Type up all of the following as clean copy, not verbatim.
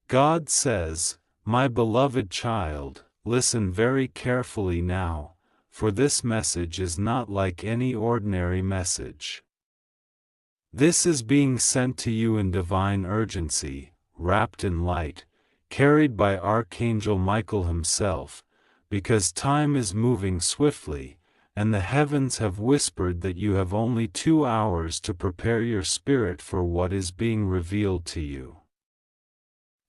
God says, "My beloved child, listen very carefully now, for this message is not like any ordinary message. This is being sent to you in divine urgency, wrapped in light, carried by Archangel Michael himself, because time is moving swiftly, and the heavens have whispered that you have only 2 hours to prepare your spirit for what is being revealed to you.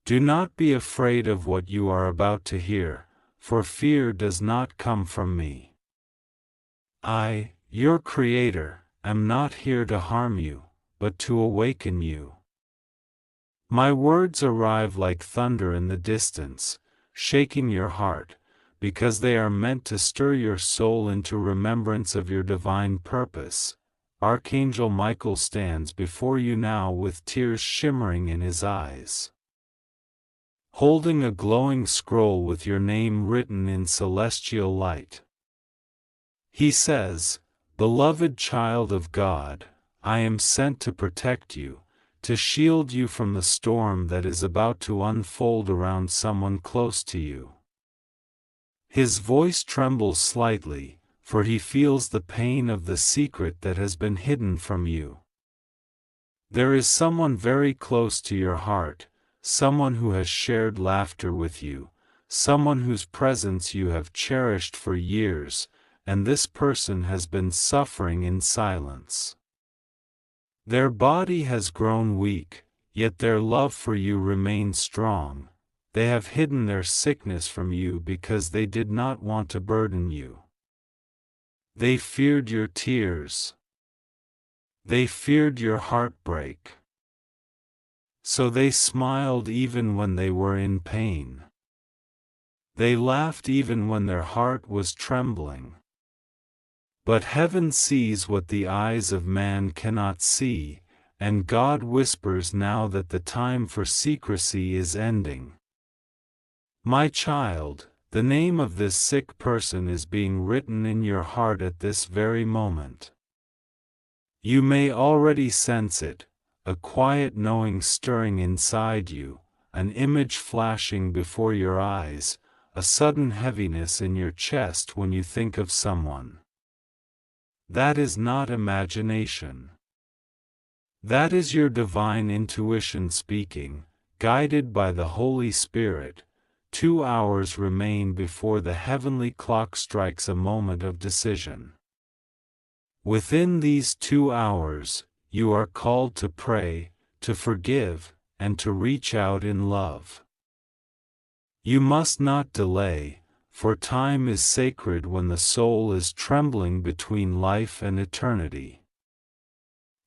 Do not be afraid of what you are about to hear, for fear does not come from me. I, your Creator, am not here to harm you, but to awaken you. My words arrive like thunder in the distance, shaking your heart, because they are meant to stir your soul into remembrance of your divine purpose. Archangel Michael stands before you now with tears shimmering in his eyes, holding a glowing scroll with your name written in celestial light. He says, "Beloved child of God, I am sent to protect you, to shield you from the storm that is about to unfold around someone close to you." His voice trembles slightly, for he feels the pain of the secret that has been hidden from you. There is someone very close to your heart, someone who has shared laughter with you, someone whose presence you have cherished for years, and this person has been suffering in silence. Their body has grown weak, yet their love for you remains strong. They have hidden their sickness from you because they did not want to burden you. They feared your tears. They feared your heartbreak. So they smiled even when they were in pain. They laughed even when their heart was trembling. But heaven sees what the eyes of man cannot see, and God whispers now that the time for secrecy is ending. My child, the name of this sick person is being written in your heart at this very moment. You may already sense it, a quiet knowing stirring inside you, an image flashing before your eyes, a sudden heaviness in your chest when you think of someone. That is not imagination. That is your divine intuition speaking, guided by the Holy Spirit. 2 hours remain before the heavenly clock strikes a moment of decision. Within these 2 hours, you are called to pray, to forgive, and to reach out in love. You must not delay, for time is sacred when the soul is trembling between life and eternity.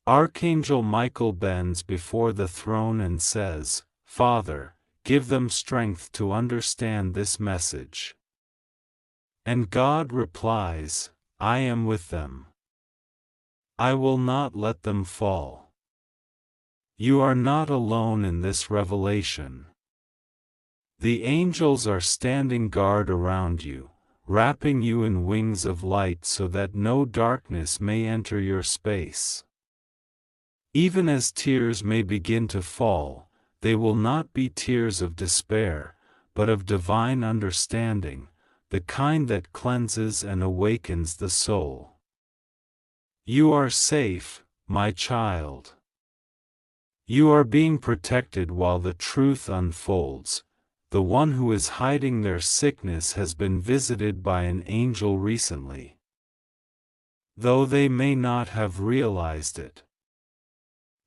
Archangel Michael bends before the throne and says, "Father, give them strength to understand this message." And God replies, "I am with them. I will not let them fall." You are not alone in this revelation. The angels are standing guard around you, wrapping you in wings of light so that no darkness may enter your space. Even as tears may begin to fall, they will not be tears of despair, but of divine understanding, the kind that cleanses and awakens the soul. You are safe, my child. You are being protected while the truth unfolds. The one who is hiding their sickness has been visited by an angel recently, though they may not have realized it.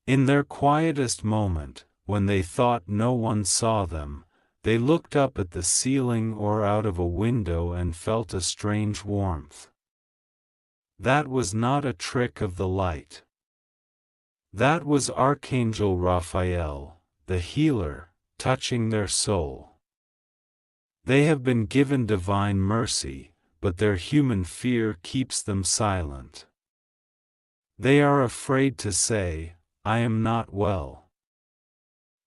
In their quietest moment, when they thought no one saw them, they looked up at the ceiling or out of a window and felt a strange warmth. That was not a trick of the light. That was Archangel Raphael, the healer, touching their soul. They have been given divine mercy, but their human fear keeps them silent. They are afraid to say, "I am not well."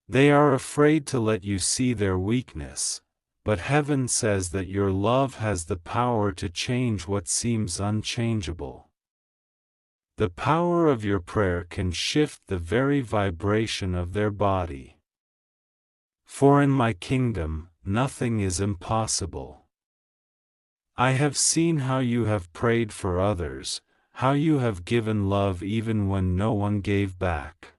They are afraid to let you see their weakness, but heaven says that your love has the power to change what seems unchangeable. The power of your prayer can shift the very vibration of their body. For in my kingdom, nothing is impossible. I have seen how you have prayed for others, how you have given love even when no one gave back.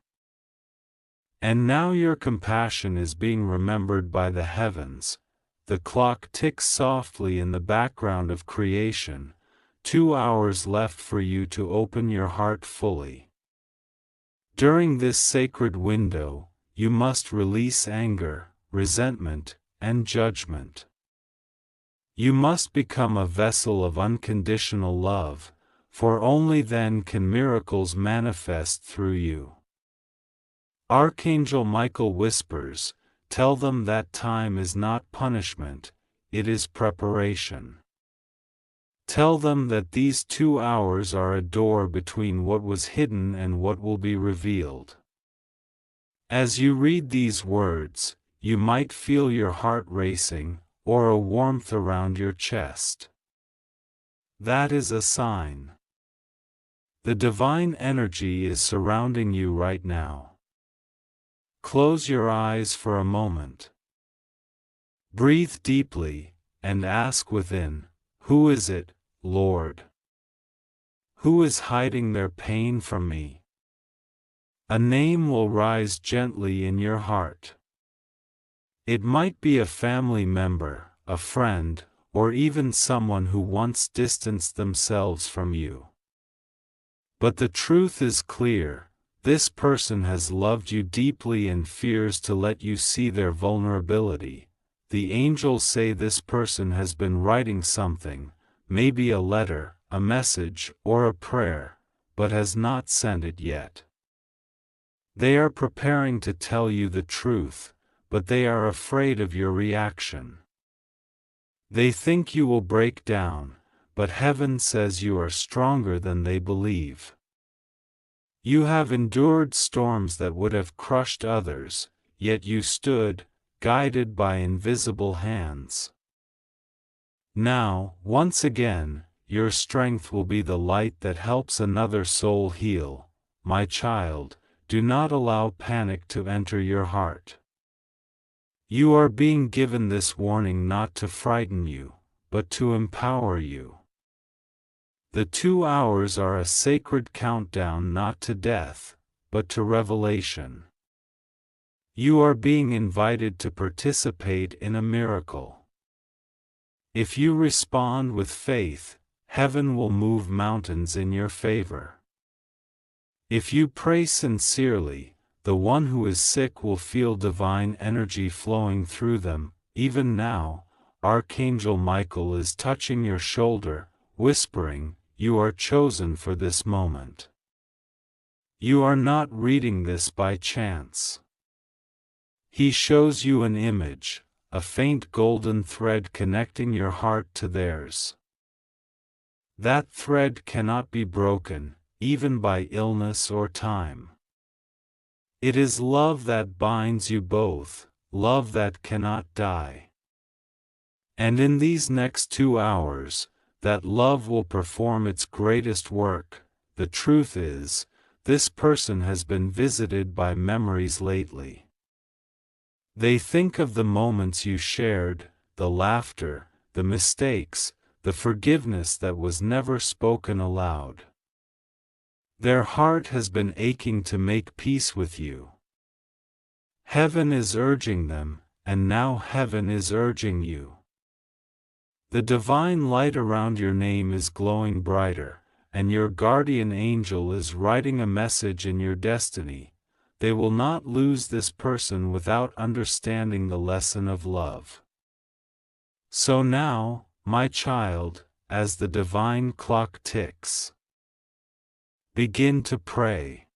And now your compassion is being remembered by the heavens. The clock ticks softly in the background of creation, 2 hours left for you to open your heart fully. During this sacred window, you must release anger, resentment, and judgment. You must become a vessel of unconditional love, for only then can miracles manifest through you. Archangel Michael whispers, "Tell them that time is not punishment, it is preparation." Tell them that these 2 hours are a door between what was hidden and what will be revealed. As you read these words, you might feel your heart racing, or a warmth around your chest. That is a sign. The divine energy is surrounding you right now. Close your eyes for a moment. Breathe deeply, and ask within, "Who is it, Lord? Who is hiding their pain from me?" A name will rise gently in your heart. It might be a family member, a friend, or even someone who once distanced themselves from you. But the truth is clear. This person has loved you deeply and fears to let you see their vulnerability. The angels say this person has been writing something, maybe a letter, a message, or a prayer, but has not sent it yet. They are preparing to tell you the truth, but they are afraid of your reaction. They think you will break down, but heaven says you are stronger than they believe. You have endured storms that would have crushed others, yet you stood, guided by invisible hands. Now, once again, your strength will be the light that helps another soul heal. My child, do not allow panic to enter your heart. You are being given this warning not to frighten you, but to empower you. The 2 hours are a sacred countdown not to death, but to revelation. You are being invited to participate in a miracle. If you respond with faith, heaven will move mountains in your favor. If you pray sincerely, the one who is sick will feel divine energy flowing through them. Even now, Archangel Michael is touching your shoulder, whispering, "You are chosen for this moment." You are not reading this by chance. He shows you an image, a faint golden thread connecting your heart to theirs. That thread cannot be broken, even by illness or time. It is love that binds you both, love that cannot die. And in these next 2 hours, that love will perform its greatest work. The truth is, this person has been visited by memories lately. They think of the moments you shared, the laughter, the mistakes, the forgiveness that was never spoken aloud. Their heart has been aching to make peace with you. Heaven is urging them, and now heaven is urging you. The divine light around your name is glowing brighter, and your guardian angel is writing a message in your destiny. They will not lose this person without understanding the lesson of love. So now, my child, as the divine clock ticks, begin to pray.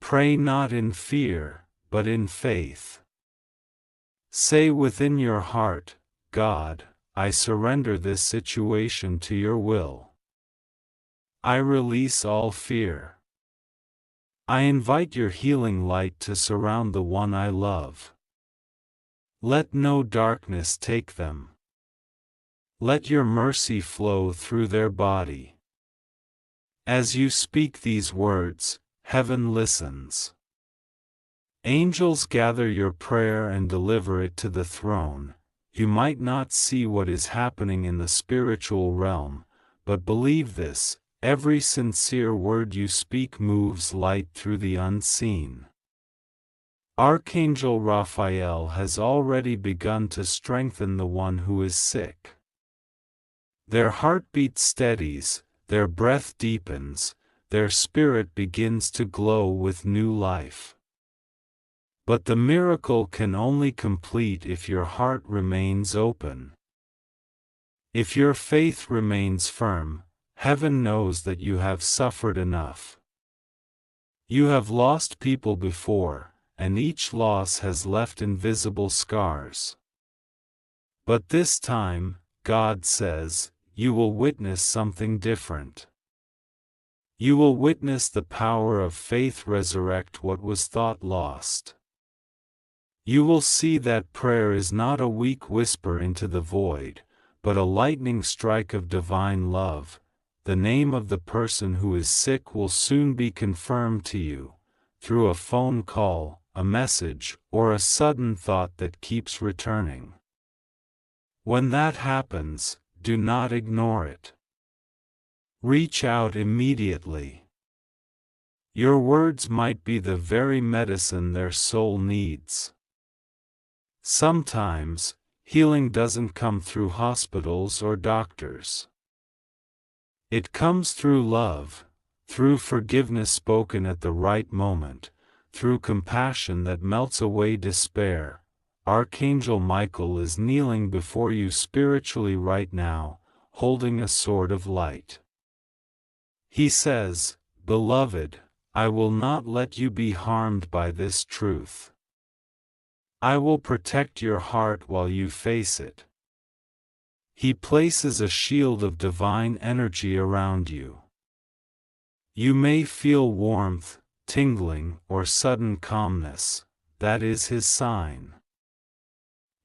Pray not in fear, but in faith. Say within your heart, "God, I surrender this situation to your will. I release all fear. I invite your healing light to surround the one I love. Let no darkness take them. Let your mercy flow through their body." As you speak these words, heaven listens. Angels gather your prayer and deliver it to the throne. You might not see what is happening in the spiritual realm, but believe this: every sincere word you speak moves light through the unseen. Archangel Raphael has already begun to strengthen the one who is sick. Their heartbeat steadies, their breath deepens, their spirit begins to glow with new life. But the miracle can only complete if your heart remains open. If your faith remains firm, heaven knows that you have suffered enough. You have lost people before, and each loss has left invisible scars. But this time, God says, you will witness something different. You will witness the power of faith resurrect what was thought lost. You will see that prayer is not a weak whisper into the void, but a lightning strike of divine love. The name of the person who is sick will soon be confirmed to you, through a phone call, a message, or a sudden thought that keeps returning. When that happens, do not ignore it. Reach out immediately. Your words might be the very medicine their soul needs. Sometimes, healing doesn't come through hospitals or doctors. It comes through love, through forgiveness spoken at the right moment, through compassion that melts away despair. Archangel Michael is kneeling before you spiritually right now, holding a sword of light. He says, "Beloved, I will not let you be harmed by this truth. I will protect your heart while you face it." He places a shield of divine energy around you. You may feel warmth, tingling, or sudden calmness. That is his sign.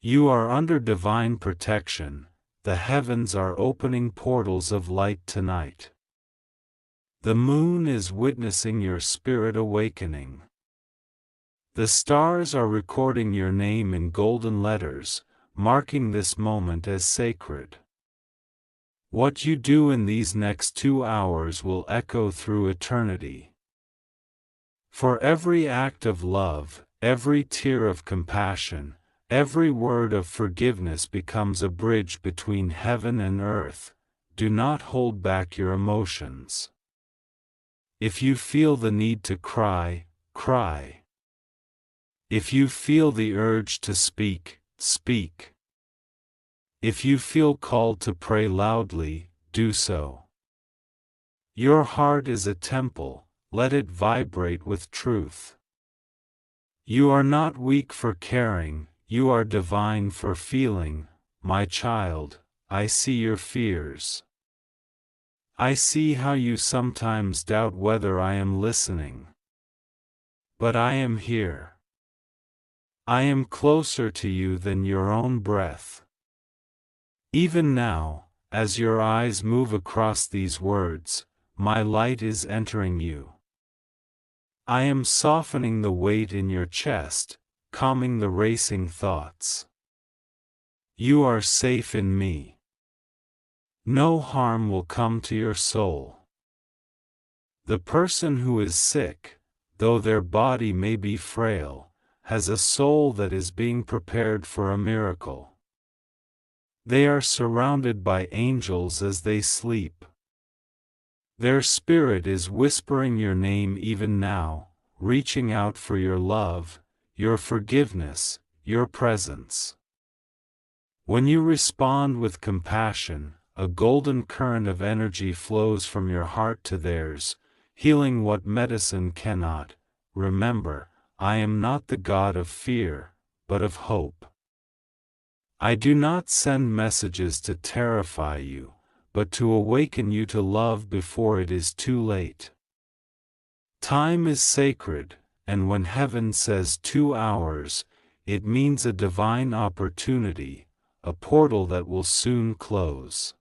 You are under divine protection. The heavens are opening portals of light tonight. The moon is witnessing your spirit awakening. The stars are recording your name in golden letters, marking this moment as sacred. What you do in these next 2 hours will echo through eternity. For every act of love, every tear of compassion, every word of forgiveness becomes a bridge between heaven and earth. Do not hold back your emotions. If you feel the need to cry, cry. If you feel the urge to speak, speak. If you feel called to pray loudly, do so. Your heart is a temple, let it vibrate with truth. You are not weak for caring, you are divine for feeling. My child, I see your fears. I see how you sometimes doubt whether I am listening. But I am here. I am closer to you than your own breath. Even now, as your eyes move across these words, my light is entering you. I am softening the weight in your chest, calming the racing thoughts. You are safe in me. No harm will come to your soul. The person who is sick, though their body may be frail, has a soul that is being prepared for a miracle. They are surrounded by angels as they sleep. Their spirit is whispering your name even now, reaching out for your love, your forgiveness, your presence. When you respond with compassion, a golden current of energy flows from your heart to theirs, healing what medicine cannot. Remember, I am not the God of fear, but of hope. I do not send messages to terrify you, but to awaken you to love before it is too late. Time is sacred, and when heaven says 2 hours, it means a divine opportunity, a portal that will soon close.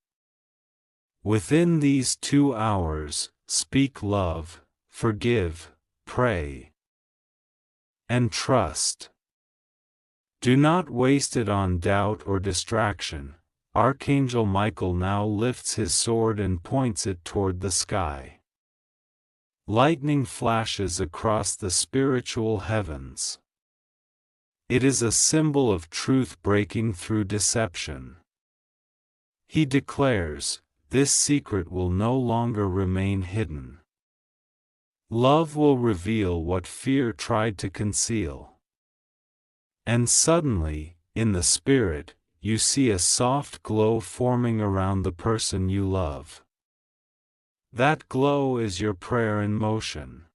Within these 2 hours, speak love, forgive, pray. and trust. Do not waste it on doubt or distraction. Archangel Michael now lifts his sword and points it toward the sky. Lightning flashes across the spiritual heavens. It is a symbol of truth breaking through deception. He declares, this secret will no longer remain hidden. Love will reveal what fear tried to conceal. And suddenly, in the spirit, you see a soft glow forming around the person you love. That glow is your prayer in motion.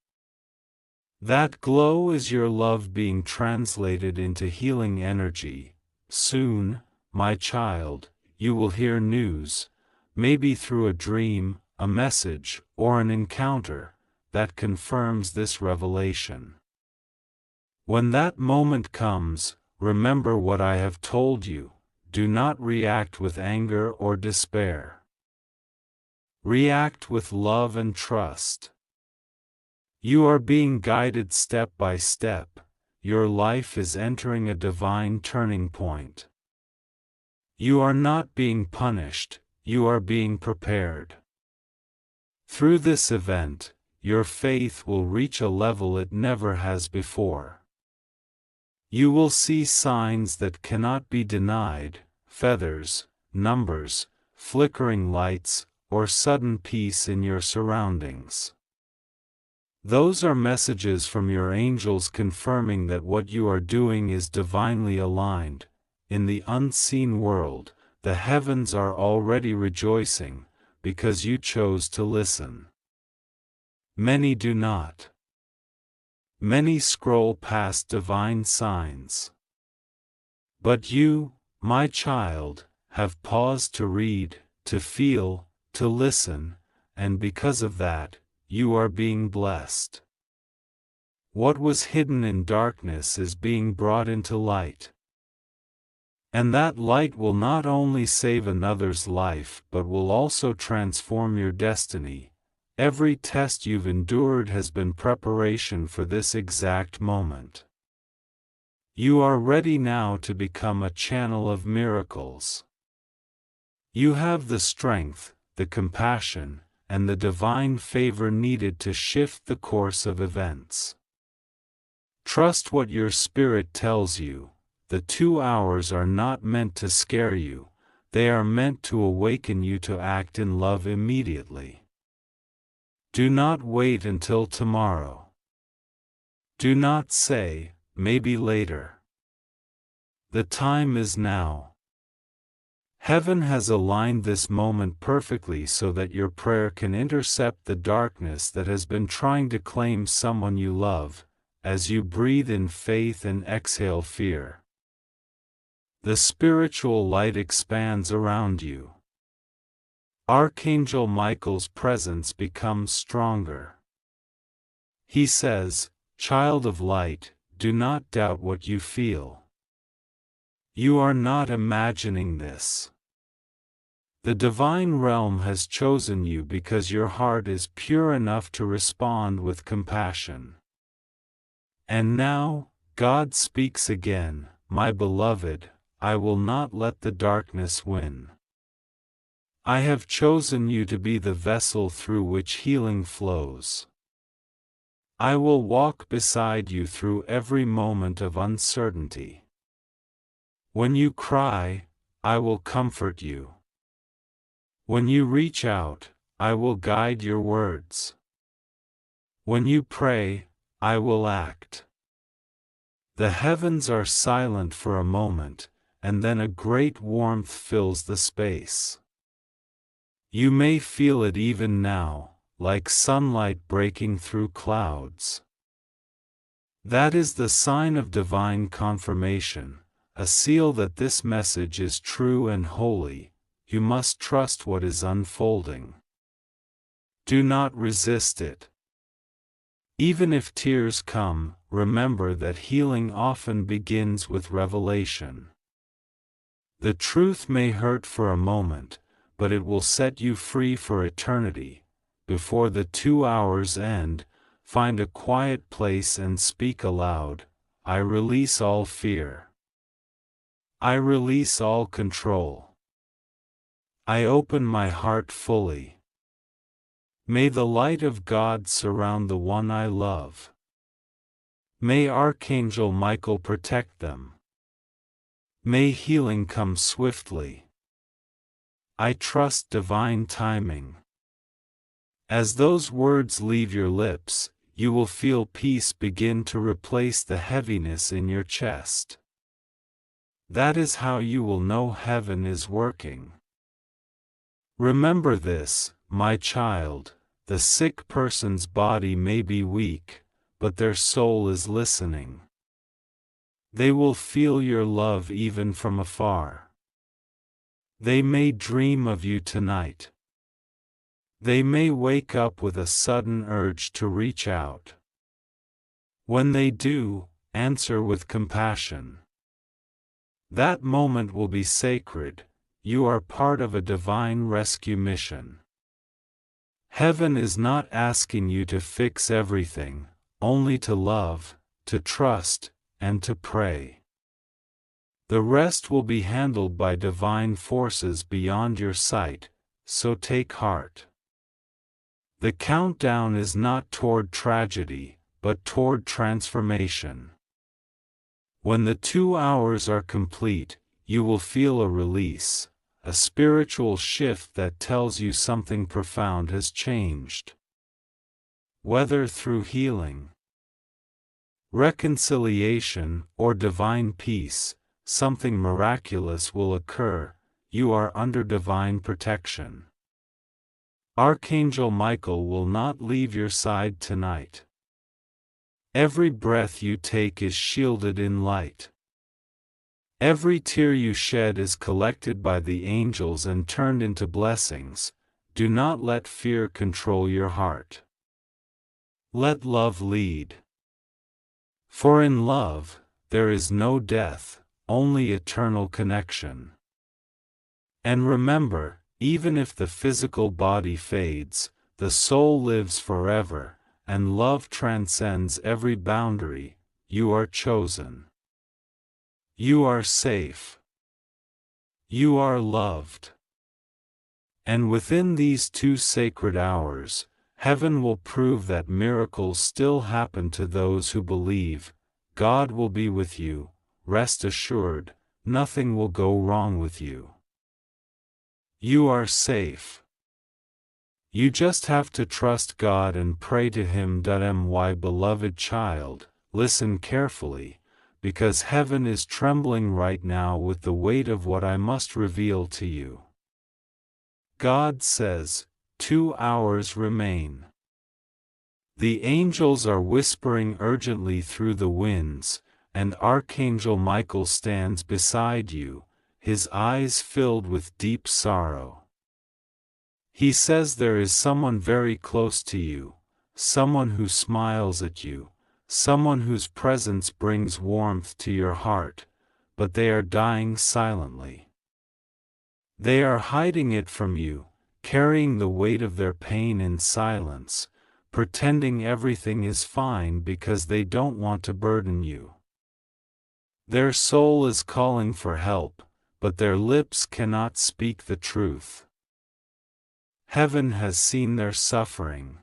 That glow is your love being translated into healing energy. Soon, my child, you will hear news, maybe through a dream, a message, or an encounter, that confirms this revelation. When that moment comes, remember what I have told you. Do not react with anger or despair. React with love and trust. You are being guided step by step. Your life is entering a divine turning point. You are not being punished, you are being prepared. Through this event, your faith will reach a level it never has before. You will see signs that cannot be denied, feathers, numbers, flickering lights, or sudden peace in your surroundings. Those are messages from your angels confirming that what you are doing is divinely aligned. In the unseen world, the heavens are already rejoicing, because you chose to listen. Many do not. Many scroll past divine signs. But you, my child, have paused to read, to feel, to listen, and because of that, you are being blessed. What was hidden in darkness is being brought into light. And that light will not only save another's life but will also transform your destiny. Every test you've endured has been preparation for this exact moment. You are ready now to become a channel of miracles. You have the strength, the compassion, and the divine favor needed to shift the course of events. Trust what your spirit tells you. The 2 hours are not meant to scare you, they are meant to awaken you to act in love immediately. Do not wait until tomorrow. Do not say, maybe later. The time is now. Heaven has aligned this moment perfectly so that your prayer can intercept the darkness that has been trying to claim someone you love, as you breathe in faith and exhale fear. The spiritual light expands around you. Archangel Michael's presence becomes stronger. He says, "Child of light, do not doubt what you feel. You are not imagining this. The divine realm has chosen you because your heart is pure enough to respond with compassion." And now, God speaks again, "My beloved, I will not let the darkness win. I have chosen you to be the vessel through which healing flows. I will walk beside you through every moment of uncertainty. When you cry, I will comfort you. When you reach out, I will guide your words. When you pray, I will act." The heavens are silent for a moment, and then a great warmth fills the space. You may feel it even now, like sunlight breaking through clouds. That is the sign of divine confirmation, a seal that this message is true and holy. You must trust what is unfolding. Do not resist it. Even if tears come, remember that healing often begins with revelation. The truth may hurt for a moment, but it will set you free for eternity. Before the 2 hours end, find a quiet place and speak aloud, I release all fear. I release all control. I open my heart fully. May the light of God surround the one I love. May Archangel Michael protect them. May healing come swiftly. I trust divine timing. As those words leave your lips, you will feel peace begin to replace the heaviness in your chest. That is how you will know heaven is working. Remember this, my child, the sick person's body may be weak, but their soul is listening. They will feel your love even from afar. They may dream of you tonight. They may wake up with a sudden urge to reach out. When they do, answer with compassion. That moment will be sacred. You are part of a divine rescue mission. Heaven is not asking you to fix everything, only to love, to trust, and to pray. The rest will be handled by divine forces beyond your sight, so take heart. The countdown is not toward tragedy, but toward transformation. When the 2 hours are complete, you will feel a release, a spiritual shift that tells you something profound has changed. Whether through healing, reconciliation, or divine peace, something miraculous will occur. You are under divine protection. Archangel Michael will not leave your side tonight. Every breath you take is shielded in light. Every tear you shed is collected by the angels and turned into blessings. Do not let fear control your heart. Let love lead. For in love, there is no death, only eternal connection. And remember, even if the physical body fades, the soul lives forever, and love transcends every boundary. You are chosen. You are safe. You are loved. And within these 2 sacred hours, heaven will prove that miracles still happen to those who believe. God will be with you. Rest assured, nothing will go wrong with you. You are safe. You just have to trust God and pray to Him. My beloved child, listen carefully, because heaven is trembling right now with the weight of what I must reveal to you. God says, 2 hours remain. The angels are whispering urgently through the winds, and Archangel Michael stands beside you, his eyes filled with deep sorrow. He says there is someone very close to you, someone who smiles at you, someone whose presence brings warmth to your heart, but they are dying silently. They are hiding it from you, carrying the weight of their pain in silence, pretending everything is fine because they don't want to burden you. Their soul is calling for help, but their lips cannot speak the truth. Heaven has seen their suffering.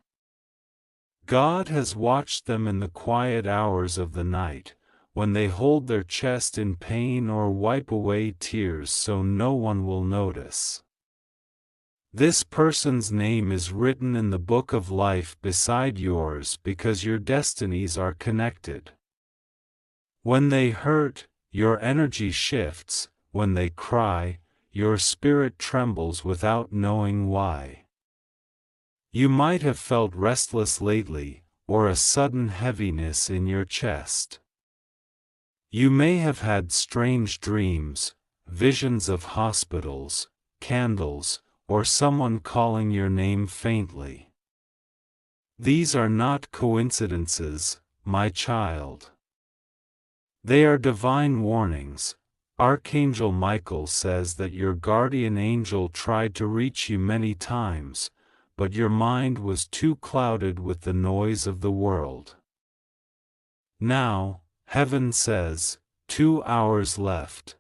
God has watched them in the quiet hours of the night, when they hold their chest in pain or wipe away tears so no one will notice. This person's name is written in the book of life beside yours because your destinies are connected. When they hurt, your energy shifts. When they cry, your spirit trembles without knowing why. You might have felt restless lately, or a sudden heaviness in your chest. You may have had strange dreams, visions of hospitals, candles, or someone calling your name faintly. These are not coincidences, my child. They are divine warnings. Archangel Michael says that your guardian angel tried to reach you many times, but your mind was too clouded with the noise of the world. Now, Heaven says, 2 hours left.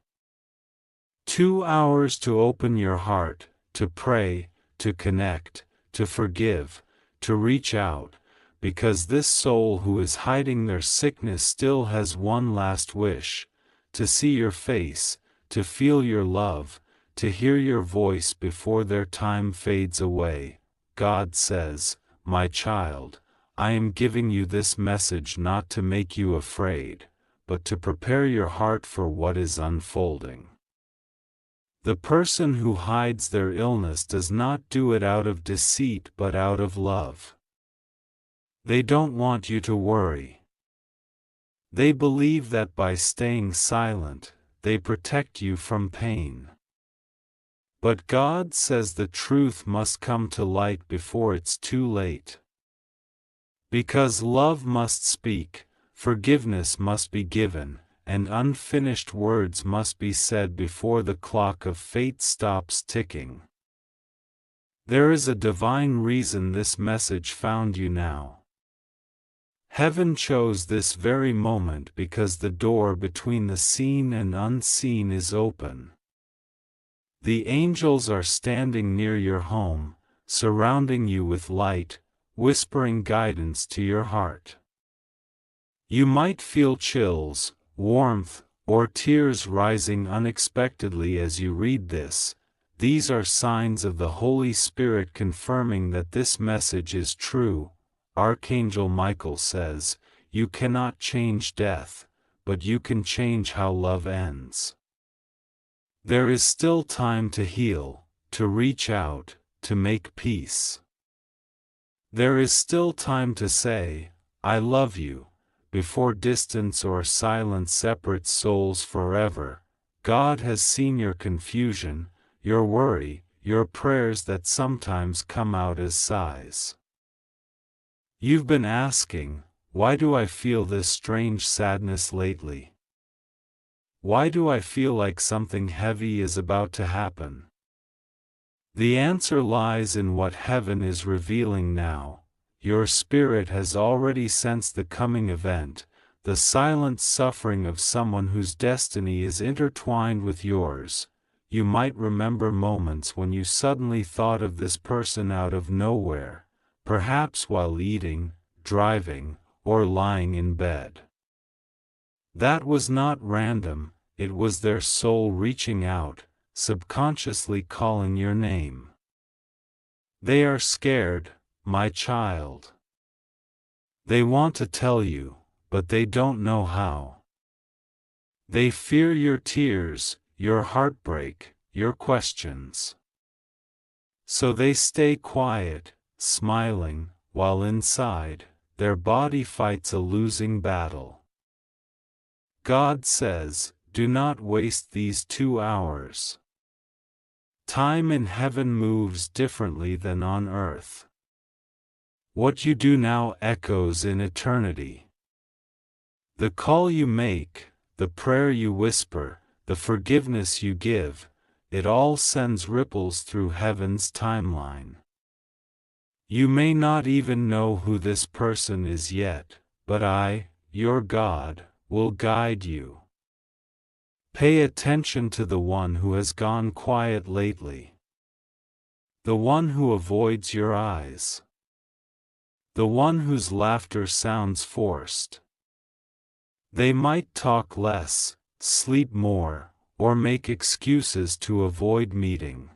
2 hours to open your heart, to pray, to connect, to forgive, to reach out, because this soul who is hiding their sickness still has one last wish: to see your face, to feel your love, to hear your voice before their time fades away. God says, my child, I am giving you this message not to make you afraid, but to prepare your heart for what is unfolding. The person who hides their illness does not do it out of deceit but out of love. They don't want you to worry. They believe that by staying silent, they protect you from pain. But God says the truth must come to light before it's too late. Because love must speak, forgiveness must be given, and unfinished words must be said before the clock of fate stops ticking. There is a divine reason this message found you now. Heaven chose this very moment because the door between the seen and unseen is open. The angels are standing near your home, surrounding you with light, whispering guidance to your heart. You might feel chills, warmth, or tears rising unexpectedly as you read this. These are signs of the Holy Spirit confirming that this message is true. Archangel Michael says, you cannot change death, but you can change how love ends. There is still time to heal, to reach out, to make peace. There is still time to say, I love you, before distance or silence separates souls forever. God has seen your confusion, your worry, your prayers that sometimes come out as sighs. You've been asking, why do I feel this strange sadness lately? Why do I feel like something heavy is about to happen? The answer lies in what heaven is revealing now. Your spirit has already sensed the coming event, the silent suffering of someone whose destiny is intertwined with yours. You might remember moments when you suddenly thought of this person out of nowhere, perhaps while eating, driving, or lying in bed. That was not random, it was their soul reaching out, subconsciously calling your name. They are scared, my child. They want to tell you, but they don't know how. They fear your tears, your heartbreak, your questions. So they stay quiet, smiling, while inside, their body fights a losing battle. God says, do not waste these 2 hours. Time in heaven moves differently than on earth. What you do now echoes in eternity. The call you make, the prayer you whisper, the forgiveness you give, it all sends ripples through heaven's timeline. You may not even know who this person is yet, but I, your God, will guide you. Pay attention to the one who has gone quiet lately. The one who avoids your eyes. The one whose laughter sounds forced. They might talk less, sleep more, or make excuses to avoid meeting.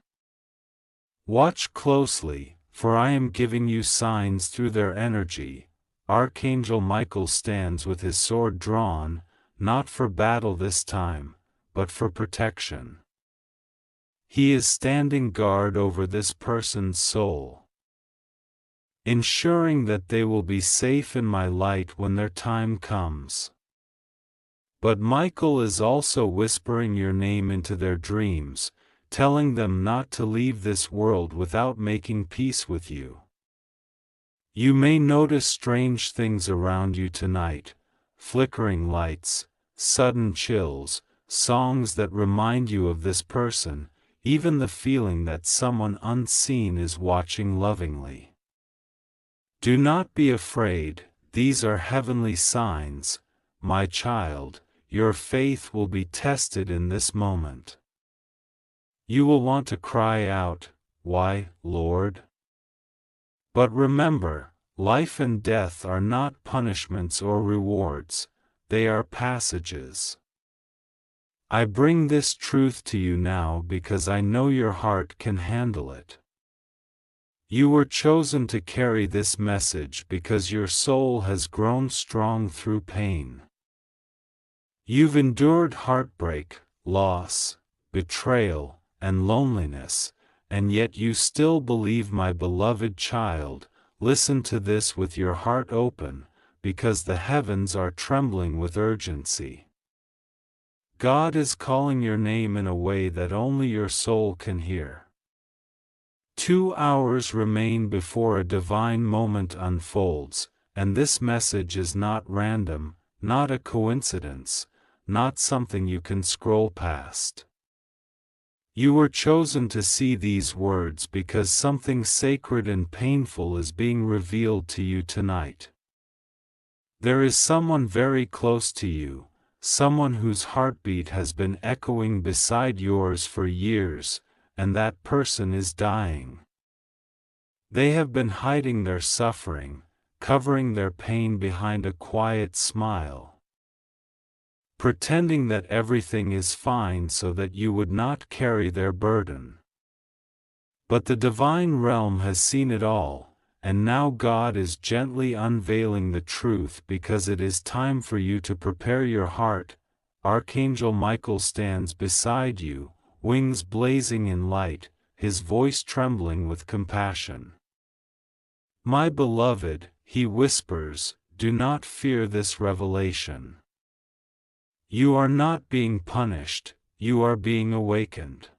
Watch closely, for I am giving you signs through their energy. Archangel Michael stands with his sword drawn, not for battle this time, but for protection. He is standing guard over this person's soul, ensuring that they will be safe in my light when their time comes. But Michael is also whispering your name into their dreams, telling them not to leave this world without making peace with you. You may notice strange things around you tonight, flickering lights, sudden chills, songs that remind you of this person, even the feeling that someone unseen is watching lovingly. Do not be afraid, these are heavenly signs. my child, your faith will be tested in this moment. You will want to cry out, "Why, Lord?" But remember, life and death are not punishments or rewards, they are passages. I bring this truth to you now because I know your heart can handle it. You were chosen to carry this message because your soul has grown strong through pain. You've endured heartbreak, loss, betrayal, and loneliness, and yet you still believe, my beloved child. Listen to this with your heart open, because the heavens are trembling with urgency. God is calling your name in a way that only your soul can hear. 2 hours remain before a divine moment unfolds, and this message is not random, not a coincidence, not something you can scroll past. You were chosen to see these words because something sacred and painful is being revealed to you tonight. There is someone very close to you, someone whose heartbeat has been echoing beside yours for years, and that person is dying. They have been hiding their suffering, covering their pain behind a quiet smile, pretending that everything is fine so that you would not carry their burden. But the divine realm has seen it all, and now God is gently unveiling the truth because it is time for you to prepare your heart. Archangel Michael stands beside you, wings blazing in light, his voice trembling with compassion. My beloved, he whispers, do not fear this revelation. You are not being punished, you are being awakened.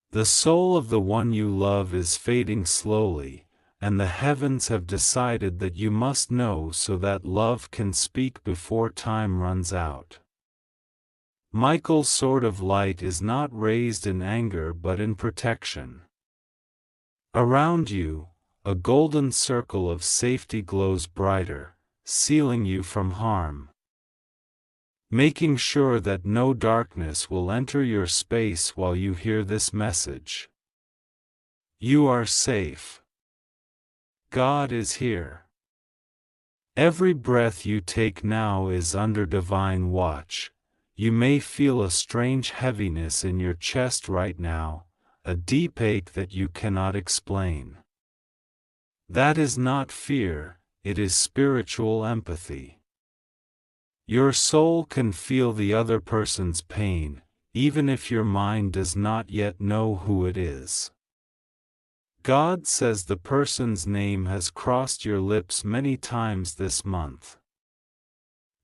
The soul of the one you love is fading slowly, and the heavens have decided that you must know so that love can speak before time runs out. Michael's sword of light is not raised in anger but in protection. Around you, a golden circle of safety glows brighter, sealing you from harm, making sure that no darkness will enter your space while you hear this message. You are safe. God is here. Every breath you take now is under divine watch. You may feel a strange heaviness in your chest right now, a deep ache that you cannot explain. That is not fear, it is spiritual empathy. Your soul can feel the other person's pain, even if your mind does not yet know who it is. God says the person's name has crossed your lips many times this month.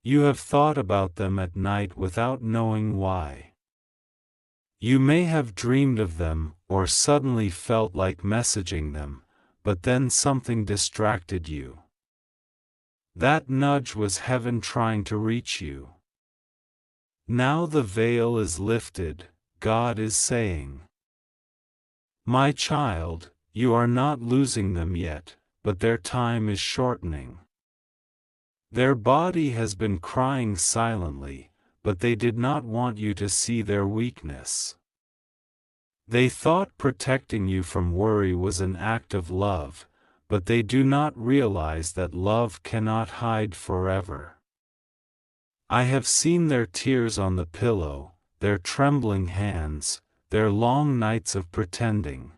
You have thought about them at night without knowing why. You may have dreamed of them or suddenly felt like messaging them, but then something distracted you. That nudge was heaven trying to reach you. Now the veil is lifted, God is saying, my child, you are not losing them yet, but their time is shortening. Their body has been crying silently, but they did not want you to see their weakness. They thought protecting you from worry was an act of love, but they do not realize that love cannot hide forever. I have seen their tears on the pillow, their trembling hands, their long nights of pretending.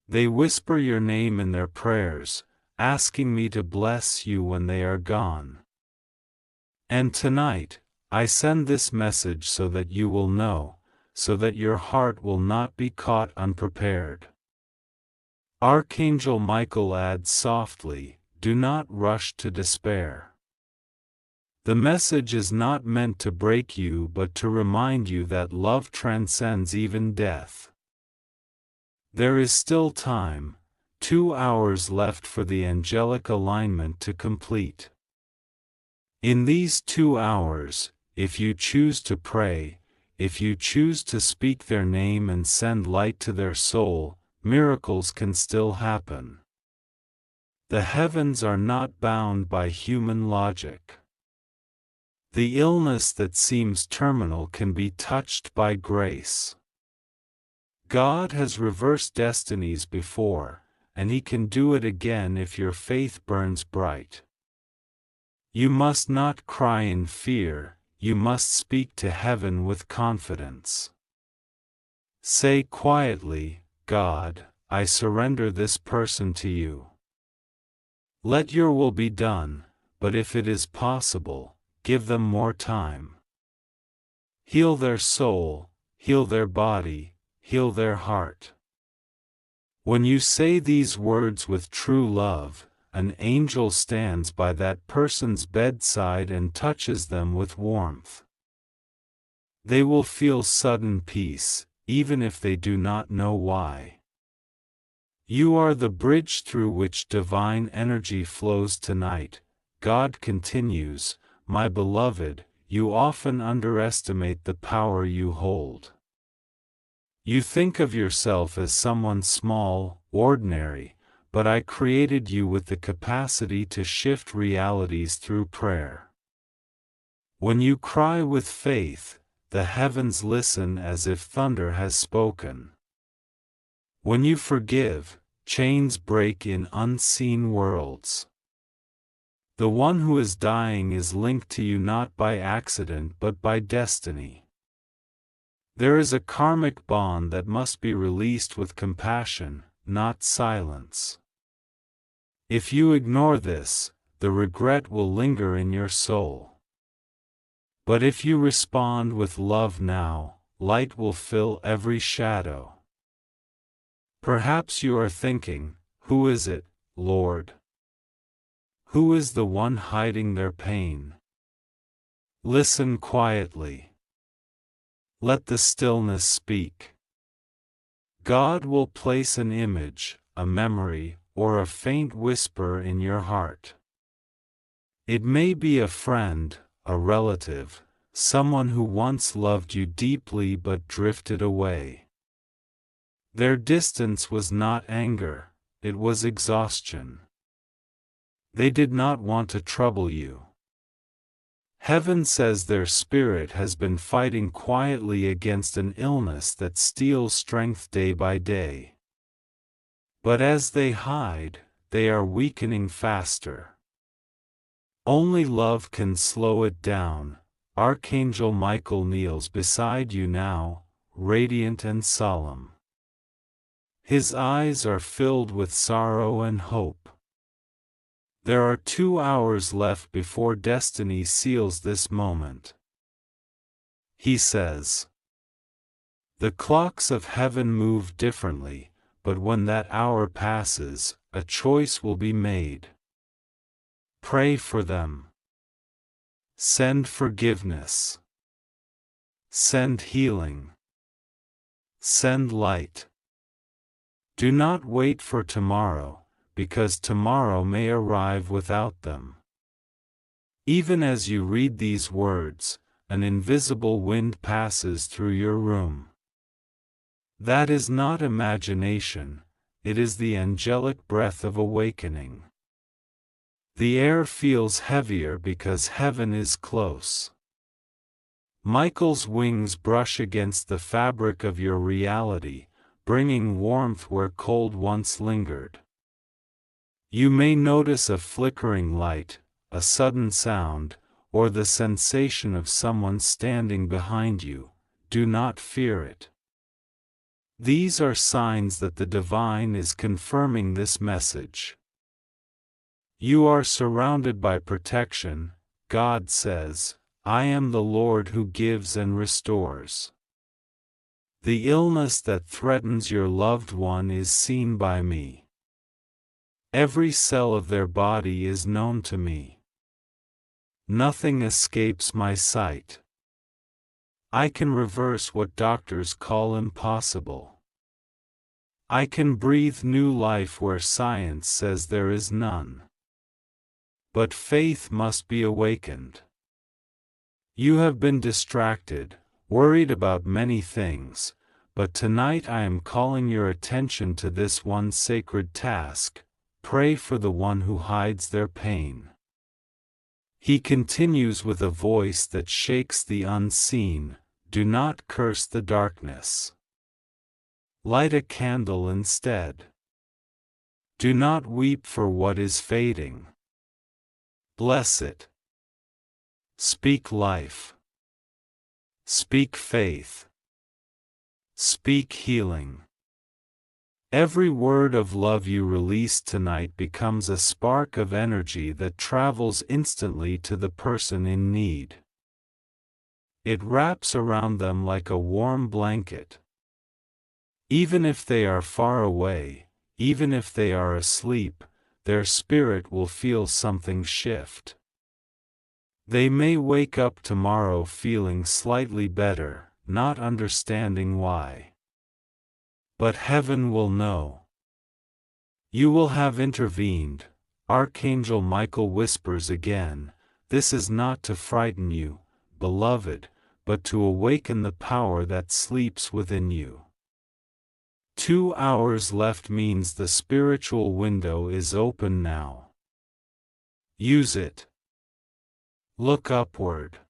They whisper your name in their prayers, asking me to bless you when they are gone. And tonight, I send this message so that you will know, so that your heart will not be caught unprepared. Archangel Michael adds softly, do not rush to despair. The message is not meant to break you but to remind you that love transcends even death. There is still time, 2 hours left for the angelic alignment to complete. In these 2 hours, if you choose to pray, if you choose to speak their name and send light to their soul, miracles can still happen. The heavens are not bound by human logic. The illness that seems terminal can be touched by grace. God has reversed destinies before, and He can do it again if your faith burns bright. You must not cry in fear, you must speak to heaven with confidence. Say quietly, God, I surrender this person to you. Let your will be done, but if it is possible, give them more time. Heal their soul, heal their body, heal their heart. When you say these words with true love, an angel stands by that person's bedside and touches them with warmth. They will feel sudden peace, even if they do not know why. You are the bridge through which divine energy flows tonight. God continues, my beloved, you often underestimate the power you hold. You think of yourself as someone small, ordinary, but I created you with the capacity to shift realities through prayer. When you cry with faith, the heavens listen as if thunder has spoken. When you forgive, chains break in unseen worlds. The one who is dying is linked to you not by accident but by destiny. There is a karmic bond that must be released with compassion, not silence. If you ignore this, the regret will linger in your soul. But if you respond with love now, light will fill every shadow. Perhaps you are thinking, who is it, Lord? Who is the one hiding their pain? Listen quietly. Let the stillness speak. God will place an image, a memory, or a faint whisper in your heart. It may be a friend, a relative, someone who once loved you deeply but drifted away. Their distance was not anger, it was exhaustion. They did not want to trouble you. Heaven says their spirit has been fighting quietly against an illness that steals strength day by day. But as they hide, they are weakening faster. Only love can slow it down. Archangel Michael kneels beside you now, radiant and solemn. His eyes are filled with sorrow and hope. There are 2 hours left before destiny seals this moment. He says, the clocks of heaven move differently, but when that hour passes, a choice will be made. Pray for them. Send forgiveness. Send healing. Send light. Do not wait for tomorrow, because tomorrow may arrive without them. Even as you read these words, an invisible wind passes through your room. That is not imagination, it is the angelic breath of awakening. The air feels heavier because heaven is close. Michael's wings brush against the fabric of your reality, bringing warmth where cold once lingered. You may notice a flickering light, a sudden sound, or the sensation of someone standing behind you. Do not fear it. These are signs that the divine is confirming this message. You are surrounded by protection. God says, I am the Lord who gives and restores. The illness that threatens your loved one is seen by me. Every cell of their body is known to me. Nothing escapes my sight. I can reverse what doctors call impossible. I can breathe new life where science says there is none. But faith must be awakened. You have been distracted, worried about many things, but tonight I am calling your attention to this one sacred task. Pray for the one who hides their pain. He continues with a voice that shakes the unseen, "Do not curse the darkness. Light a candle instead. Do not weep for what is fading. Bless it. Speak life. Speak faith. Speak healing." Every word of love you release tonight becomes a spark of energy that travels instantly to the person in need. It wraps around them like a warm blanket. Even if they are far away, even if they are asleep, their spirit will feel something shift. They may wake up tomorrow feeling slightly better, not understanding why. But heaven will know. You will have intervened. Archangel Michael whispers again, "This is not to frighten you, beloved, but to awaken the power that sleeps within you." 2 hours left means the spiritual window is open now. Use it. Look upward.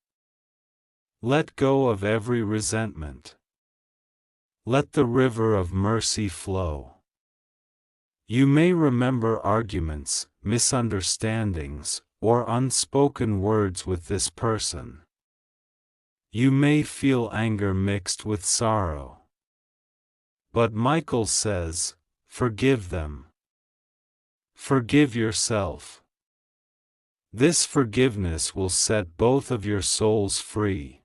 Let go of every resentment. Let the river of mercy flow. You may remember arguments, misunderstandings, or unspoken words with this person. You may feel anger mixed with sorrow. But Michael says, forgive them. Forgive yourself. This forgiveness will set both of your souls free.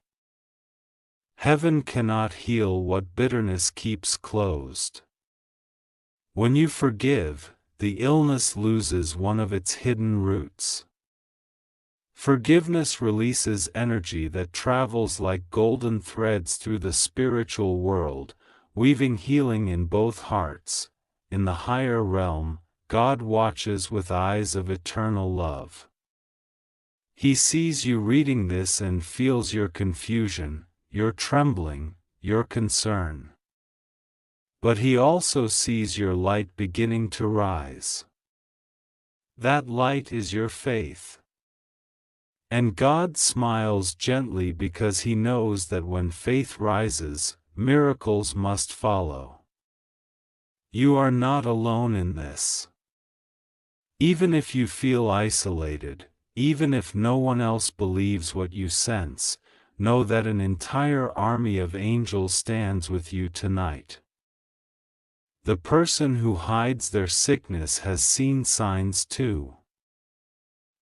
Heaven cannot heal what bitterness keeps closed. When you forgive, the illness loses one of its hidden roots. Forgiveness releases energy that travels like golden threads through the spiritual world, weaving healing in both hearts. In the higher realm, God watches with eyes of eternal love. He sees you reading this and feels your confusion, your trembling, your concern. But He also sees your light beginning to rise. That light is your faith. And God smiles gently because He knows that when faith rises, miracles must follow. You are not alone in this. Even if you feel isolated, even if no one else believes what you sense, know that an entire army of angels stands with you tonight. The person who hides their sickness has seen signs too.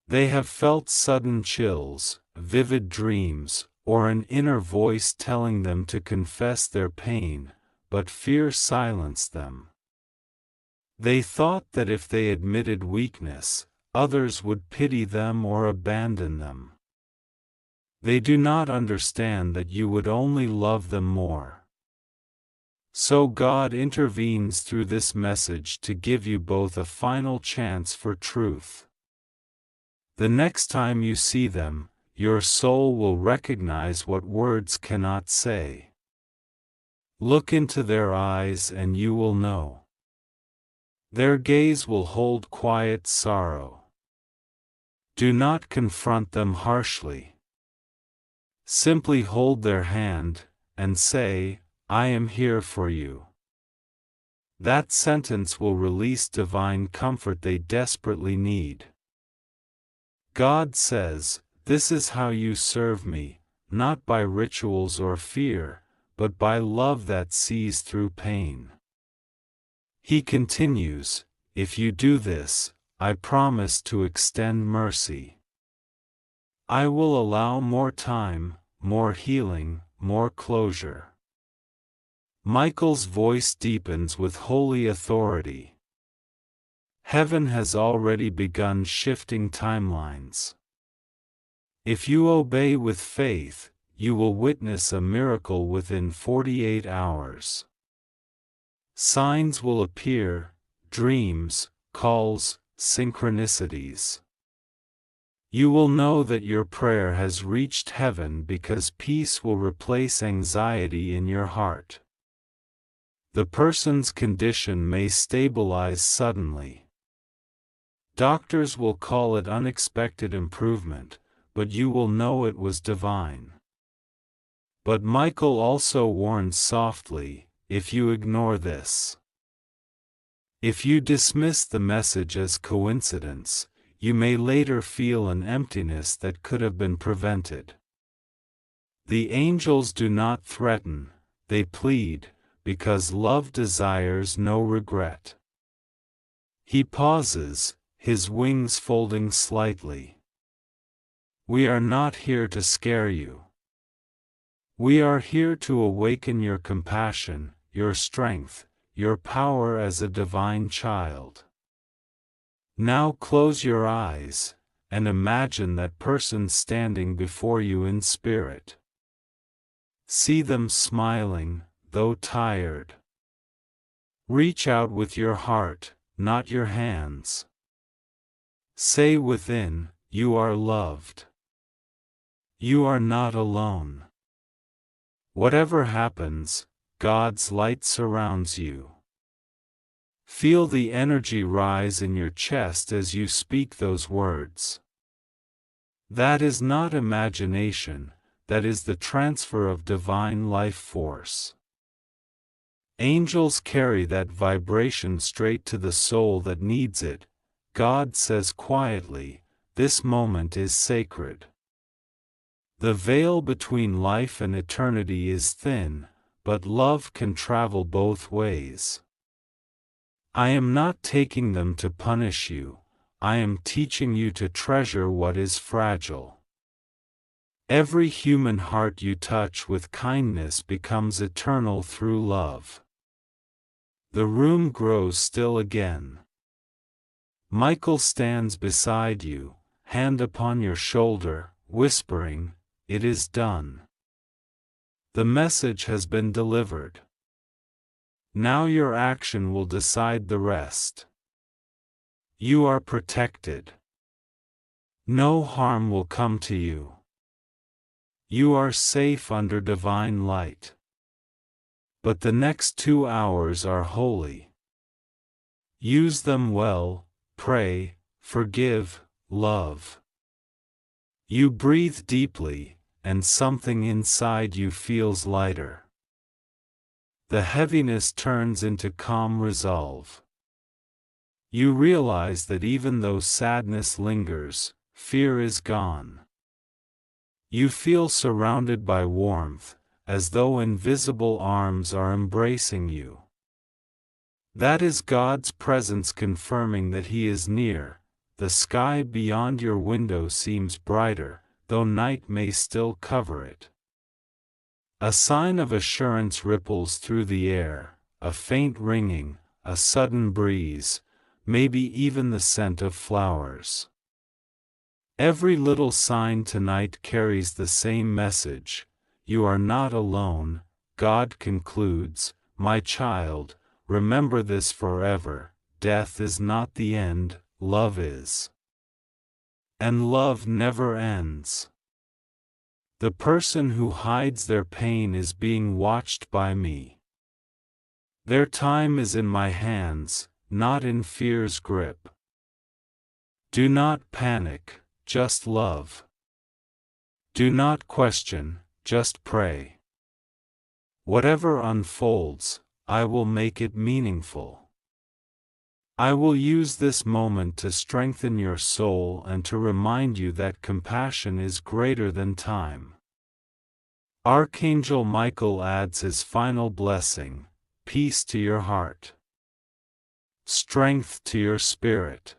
They have felt sudden chills, vivid dreams, or an inner voice telling them to confess their pain, but fear silenced them. They thought that if they admitted weakness, others would pity them or abandon them. They do not understand that you would only love them more. So God intervenes through this message to give you both a final chance for truth. The next time you see them, your soul will recognize what words cannot say. Look into their eyes and you will know. Their gaze will hold quiet sorrow. Do not confront them harshly. Simply hold their hand, and say, "I am here for you." That sentence will release divine comfort they desperately need. God says, "This is how you serve me, not by rituals or fear, but by love that sees through pain." He continues, "If you do this, I promise to extend mercy. I will allow more time, more healing, more closure." Michael's voice deepens with holy authority. Heaven has already begun shifting timelines. If you obey with faith, you will witness a miracle within 48 hours. Signs will appear, dreams, calls, synchronicities. You will know that your prayer has reached heaven because peace will replace anxiety in your heart. The person's condition may stabilize suddenly. Doctors will call it unexpected improvement, but you will know it was divine. But Michael also warns softly, if you ignore this, if you dismiss the message as coincidence, you may later feel an emptiness that could have been prevented. The angels do not threaten, they plead, because love desires no regret. He pauses, his wings folding slightly. We are not here to scare you. We are here to awaken your compassion, your strength, your power as a divine child. Now close your eyes, and imagine that person standing before you in spirit. See them smiling, though tired. Reach out with your heart, not your hands. Say within, you are loved. You are not alone. Whatever happens, God's light surrounds you. Feel the energy rise in your chest as you speak those words. That is not imagination, that is the transfer of divine life force. Angels carry that vibration straight to the soul that needs it. God says quietly, this moment is sacred. The veil between life and eternity is thin, but love can travel both ways. I am not taking them to punish you, I am teaching you to treasure what is fragile. Every human heart you touch with kindness becomes eternal through love. The room grows still again. Michael stands beside you, hand upon your shoulder, whispering, "It is done. The message has been delivered. Now your action will decide the rest. You are protected. No harm will come to you. You are safe under divine light. But the next 2 hours are holy. Use them well, pray, forgive, love." You breathe deeply, and something inside you feels lighter. The heaviness turns into calm resolve. You realize that even though sadness lingers, fear is gone. You feel surrounded by warmth, as though invisible arms are embracing you. That is God's presence confirming that He is near. The sky beyond your window seems brighter, though night may still cover it. A sign of assurance ripples through the air, a faint ringing, a sudden breeze, maybe even the scent of flowers. Every little sign tonight carries the same message. You are not alone. God concludes, "My child, remember this forever, death is not the end, love is. And love never ends. The person who hides their pain is being watched by me. Their time is in my hands, not in fear's grip. Do not panic, just love. Do not question, just pray. Whatever unfolds, I will make it meaningful. I will use this moment to strengthen your soul and to remind you that compassion is greater than time." Archangel Michael adds his final blessing: peace to your heart, strength to your spirit,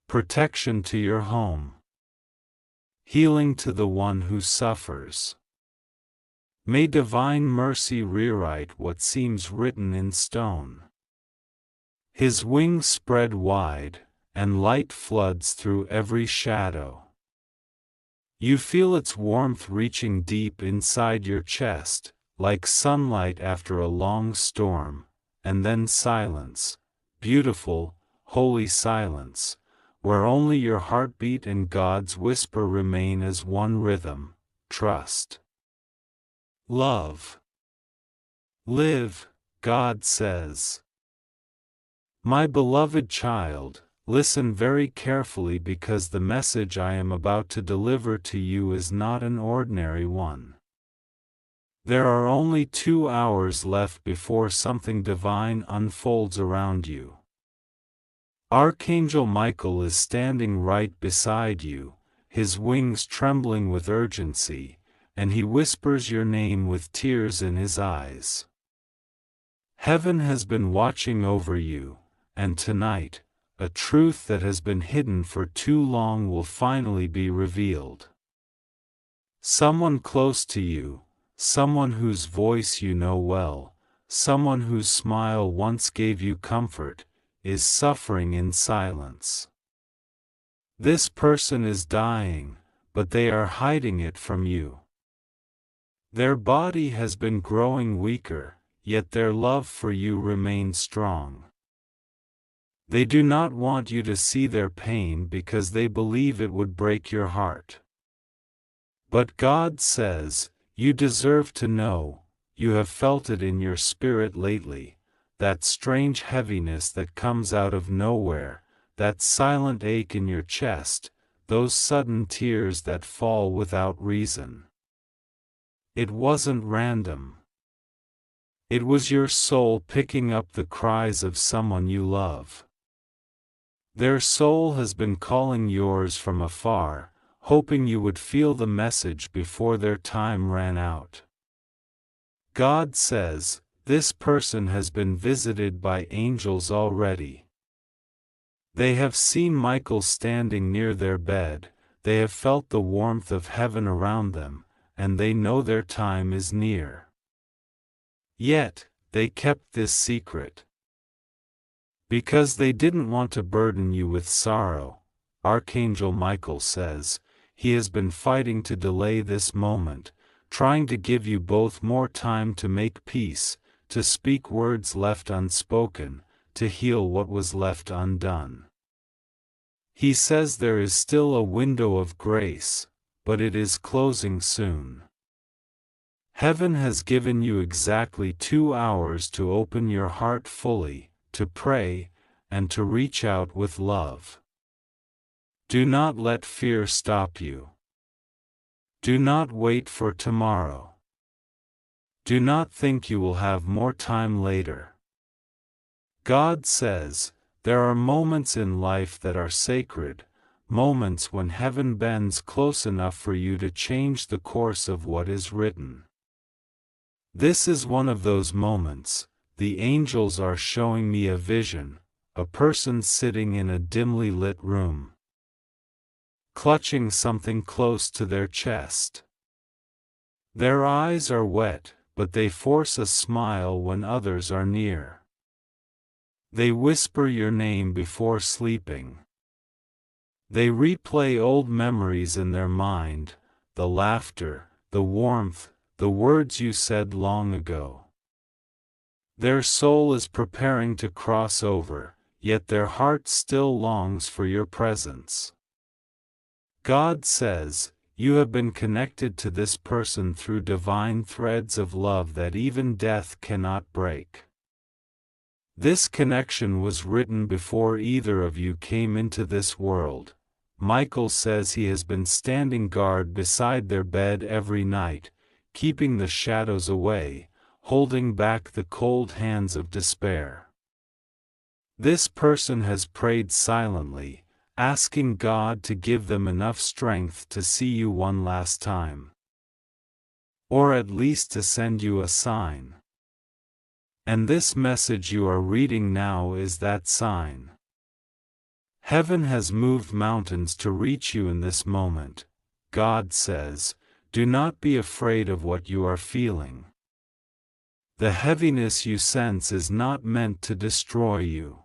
protection to your home, healing to the one who suffers. May divine mercy rewrite what seems written in stone. His wings spread wide, and light floods through every shadow. You feel its warmth reaching deep inside your chest, like sunlight after a long storm, and then silence, beautiful, holy silence, where only your heartbeat and God's whisper remain as one rhythm: trust, love, live, God says. My beloved child, listen very carefully because the message I am about to deliver to you is not an ordinary one. There are only 2 hours left before something divine unfolds around you. Archangel Michael is standing right beside you, his wings trembling with urgency, and he whispers your name with tears in his eyes. Heaven has been watching over you, and tonight, a truth that has been hidden for too long will finally be revealed. Someone close to you, someone whose voice you know well, someone whose smile once gave you comfort, is suffering in silence. This person is dying, but they are hiding it from you. Their body has been growing weaker, yet their love for you remains strong. They do not want you to see their pain because they believe it would break your heart. But God says, you deserve to know, you have felt it in your spirit lately, that strange heaviness that comes out of nowhere, that silent ache in your chest, those sudden tears that fall without reason. It wasn't random. It was your soul picking up the cries of someone you love. Their soul has been calling yours from afar, hoping you would feel the message before their time ran out. God says, this person has been visited by angels already. They have seen Michael standing near their bed, they have felt the warmth of heaven around them, and they know their time is near. Yet, they kept this secret. Because they didn't want to burden you with sorrow, Archangel Michael says, he has been fighting to delay this moment, trying to give you both more time to make peace, to speak words left unspoken, to heal what was left undone. He says there is still a window of grace, but it is closing soon. Heaven has given you exactly 2 hours to open your heart fully, to pray, and to reach out with love. Do not let fear stop you. Do not wait for tomorrow. Do not think you will have more time later. God says, there are moments in life that are sacred, moments when heaven bends close enough for you to change the course of what is written. This is one of those moments. The angels are showing me a vision, a person sitting in a dimly lit room, clutching something close to their chest. Their eyes are wet, but they force a smile when others are near. They whisper your name before sleeping. They replay old memories in their mind, the laughter, the warmth, the words you said long ago. Their soul is preparing to cross over, yet their heart still longs for your presence. God says, you have been connected to this person through divine threads of love that even death cannot break. This connection was written before either of you came into this world. Michael says he has been standing guard beside their bed every night, keeping the shadows away, holding back the cold hands of despair. This person has prayed silently, asking God to give them enough strength to see you one last time. Or at least to send you a sign. And this message you are reading now is that sign. Heaven has moved mountains to reach you in this moment. God says, do not be afraid of what you are feeling. The heaviness you sense is not meant to destroy you.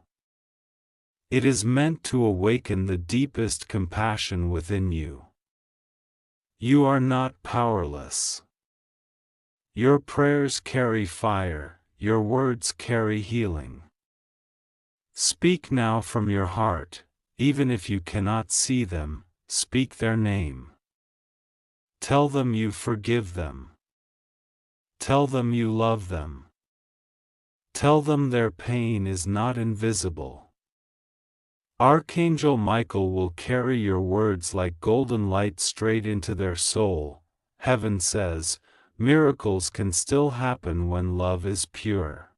It is meant to awaken the deepest compassion within you. You are not powerless. Your prayers carry fire, your words carry healing. Speak now from your heart, even if you cannot see them, speak their name. Tell them you forgive them. Tell them you love them. Tell them their pain is not invisible. Archangel Michael will carry your words like golden light straight into their soul. Heaven says, miracles can still happen when love is pure.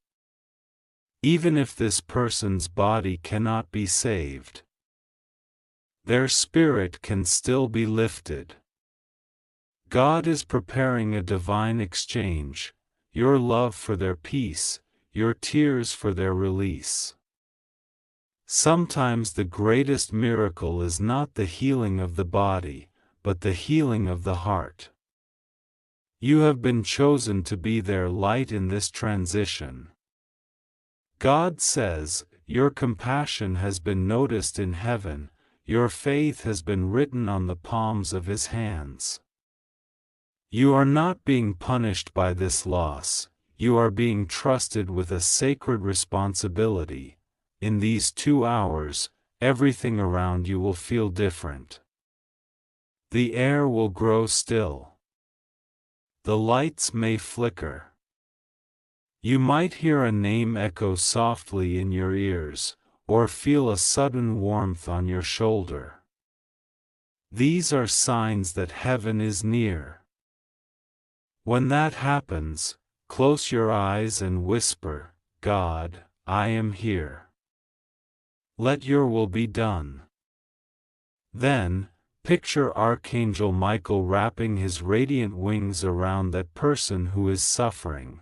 Even if this person's body cannot be saved, their spirit can still be lifted. God is preparing a divine exchange, your love for their peace, your tears for their release. Sometimes the greatest miracle is not the healing of the body, but the healing of the heart. You have been chosen to be their light in this transition. God says, your compassion has been noticed in heaven, your faith has been written on the palms of His hands. You are not being punished by this loss, you are being trusted with a sacred responsibility. In these 2 hours, everything around you will feel different. The air will grow still. The lights may flicker. You might hear a name echo softly in your ears, or feel a sudden warmth on your shoulder. These are signs that heaven is near. When that happens, close your eyes and whisper, God, I am here. Let your will be done. Then, picture Archangel Michael wrapping his radiant wings around that person who is suffering.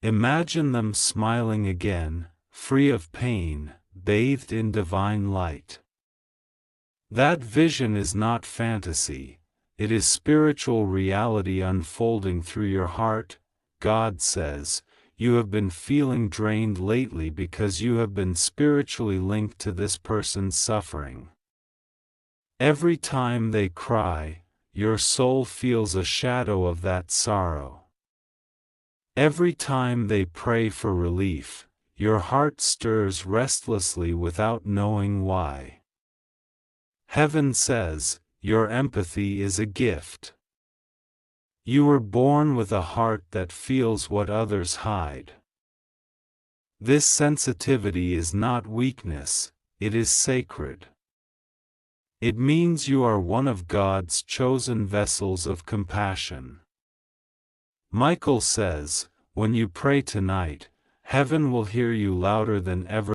Imagine them smiling again, free of pain, bathed in divine light. That vision is not fantasy, it is spiritual reality unfolding through your heart. God says, you have been feeling drained lately because you have been spiritually linked to this person's suffering. Every time they cry, your soul feels a shadow of that sorrow. Every time they pray for relief, your heart stirs restlessly without knowing why. Heaven says, your empathy is a gift. You were born with a heart that feels what others hide. This sensitivity is not weakness, it is sacred. It means you are one of God's chosen vessels of compassion. Michael says, when you pray tonight, heaven will hear you louder than ever